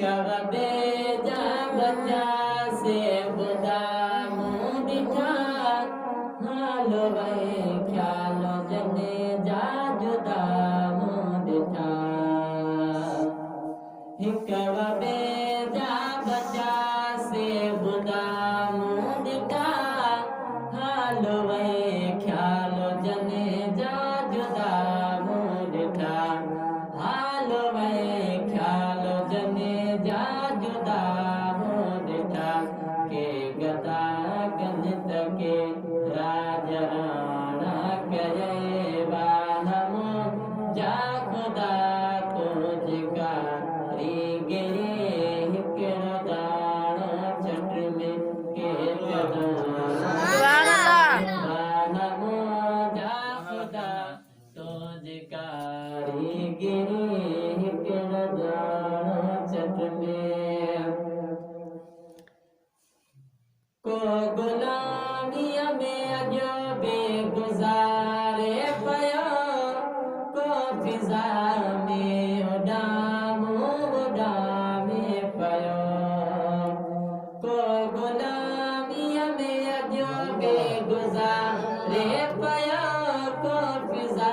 कबे जा बचा से बुदा मुंडिठा हालो वे ख्यालो जने जा जुदा मुंडिठा कबे जा बचा से बुदा मुंडिठा हालो वे ख्यालो जने जा जुदा मुंडिठा हालो वे ख्यालो जने जा जुदा मुंडिठा के गदा गणित के राजराणा करे बाहमो जा खुदा तुझका री गिरे हिकड़ो दाणो चट में के बाहमो जा खुदा तुझका री गिरे हिकड़ो दाणो चट में को गुलामिया में अजो बेगुजारे पयो को फिजा में उडामे पयो को गुलामिया में अजो बेगुजारे पयो को फिजा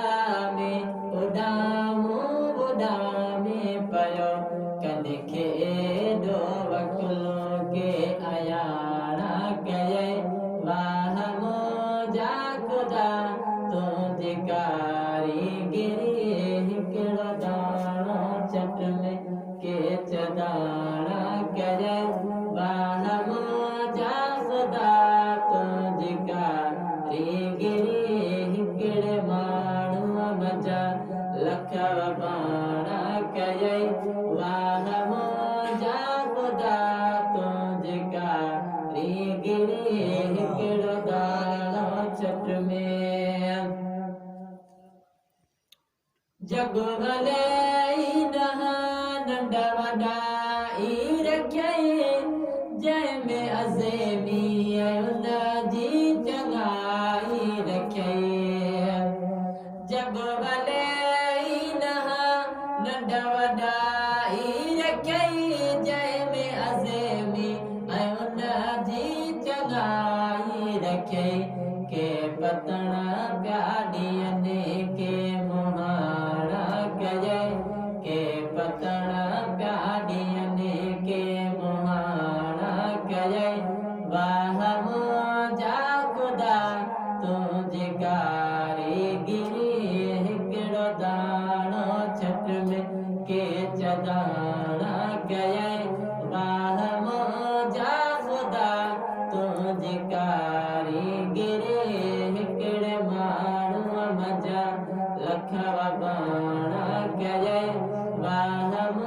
में उडामे पयो कनखे दो वकलो के आयारा गए वाहमो जा खुदा तुझका री गिरी हिकड़ो दाणो चट में के चदाणा गए वाहमो जा खुदा तुझका री गिरी हिकड़े माण्हू मजा लखव बाणा कये वाहमो जा खुदा तुझका री गिरी हिकड़ो दाणो चट में जग भले नहा नंढा वॾा ई रखियई जंहिंमें अज़ेमी उन जी चङाई रखियई जग भले नहा नंढा वॾा ई रखियई जंहिंमें अज़ेमी उन जी चङाई रखियई के पतणा प्याॾियनि के मुहारा कये के पतणा प्याॾियनि के मुहारा कये वाहमो जा खुदा तुझका री गिरी हिकड़ो दाणो चट में के चदाणा कये वाहमो जा खुदा तुझका री गिरी हिकड़े माण्हू मजा लखव बाणा कये वाहमो